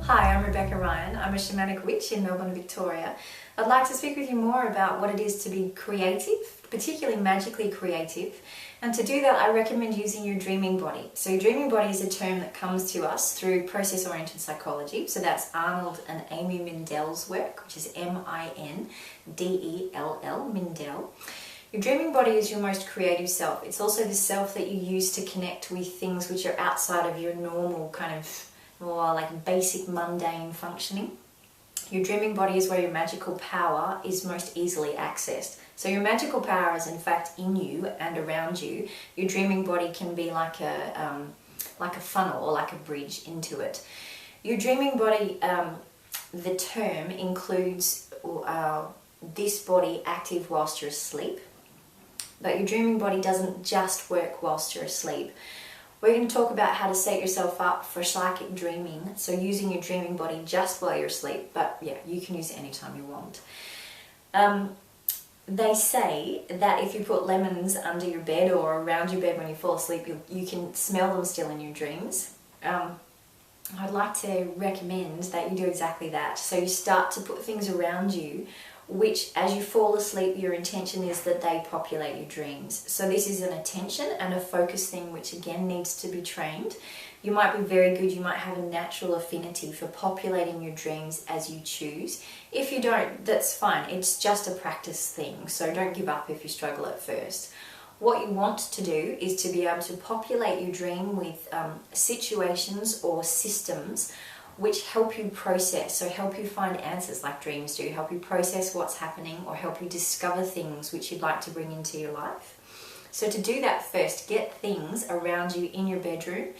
Hi, I'm Rebecca Ryan. I'm a shamanic witch in Melbourne, Victoria. I'd like to speak with you more about what it is to be creative, particularly magically creative. And to do that, I recommend using your dreaming body. So your dreaming body is a term that comes to us through process-oriented psychology. So that's Arnold and Amy Mindell's work, which is Mindell, Mindell. Your dreaming body is your most creative self. It's also the self that you use to connect with things which are outside of your normal kind of more like basic mundane functioning. Your dreaming body is where your magical power is most easily accessed. So your magical power is in fact in you and around you. Your dreaming body can be like a funnel or like a bridge into it. Your dreaming body, the term includes this body active whilst you're asleep. But your dreaming body doesn't just work whilst you're asleep. We're going to talk about how to set yourself up for psychic dreaming, so using your dreaming body just while you're asleep, but yeah, you can use it anytime you want. They say that if you put lemons under your bed or around your bed when you fall asleep, you can smell them still in your dreams. I'd like to recommend that you do exactly that. So you start to put things around you which, as you fall asleep, your intention is that they populate your dreams. So this is an attention and a focus thing which again needs to be trained. You might be very good, you might have a natural affinity for populating your dreams as you choose. If you don't, that's fine, it's just a practice thing, so don't give up if you struggle at first. What you want to do is to be able to populate your dream with situations or systems which help you process, so help you find answers like dreams do, help you process what's happening or help you discover things which you'd like to bring into your life. So to do that first, get things around you in your bedroom,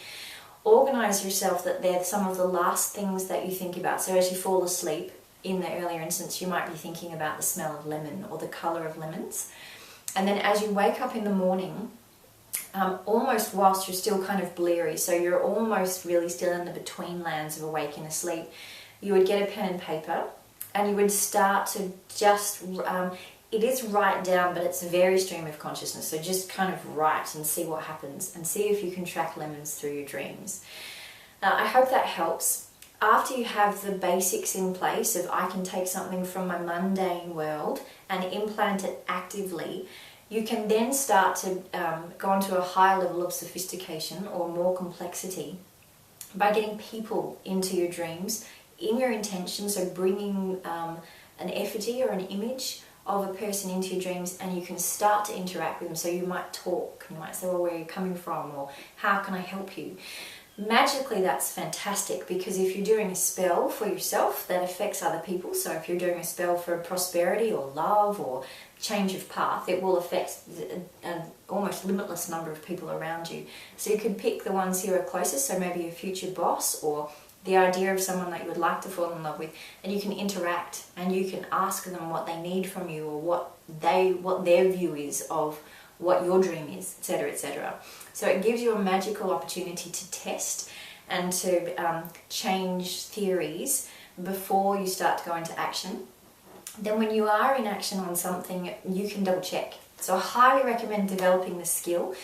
organise yourself that they're some of the last things that you think about. So as you fall asleep, in the earlier instance, you might be thinking about the smell of lemon or the colour of lemons. And then as you wake up in the morning, almost whilst you're still kind of bleary, so you're almost really still in the between lands of awake and asleep, you would get a pen and paper and you would start to just, it is write down, but it's very stream of consciousness, so just kind of write and see what happens and see if you can track lemons through your dreams. I hope that helps. After you have the basics in place of I can take something from my mundane world and implant it actively, you can then start to go on to a higher level of sophistication or more complexity by getting people into your dreams in your intention, so bringing an effigy or an image of a person into your dreams, and you can start to interact with them. So you might talk, you might say, well, where are you coming from, or how can I help you? Magically, that's fantastic, because if you're doing a spell for yourself that affects other people, so if you're doing a spell for prosperity or love or change of path, it will affect an almost limitless number of people around you. So you could pick the ones who are closest, so maybe your future boss or the idea of someone that you would like to fall in love with, and you can interact and you can ask them what they need from you or what their view is of what your dream is, etc., etc. So it gives you a magical opportunity to test and to change theories before you start to go into action. Then when you are in action on something, you can double check. So I highly recommend developing the skill.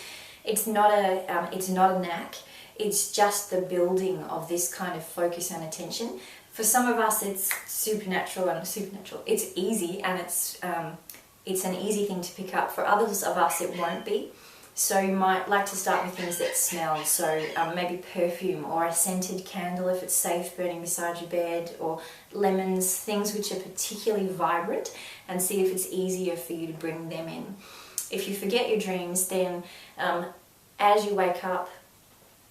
It's not a knack, it's just the building of this kind of focus and attention. For some of us it's supernatural. It's easy and it's an easy thing to pick up. For others of us it won't be. So you might like to start with things that smell, so maybe perfume or a scented candle if it's safe burning beside your bed, or lemons, things which are particularly vibrant, and see if it's easier for you to bring them in. If you forget your dreams, then as you wake up,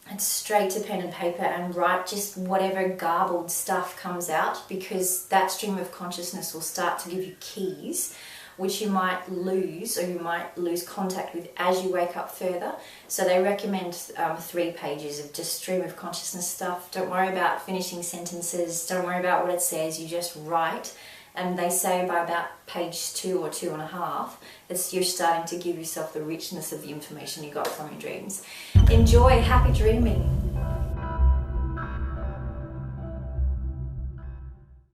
it's straight to pen and paper and write just whatever garbled stuff comes out, because that stream of consciousness will start to give you keys which you might lose, or you might lose contact with as you wake up further. So they recommend 3 pages of just stream of consciousness stuff. Don't worry about finishing sentences, don't worry about what it says, you just write. And they say by about page 2 or 2.5, you're starting to give yourself the richness of the information you got from your dreams. Enjoy, happy dreaming.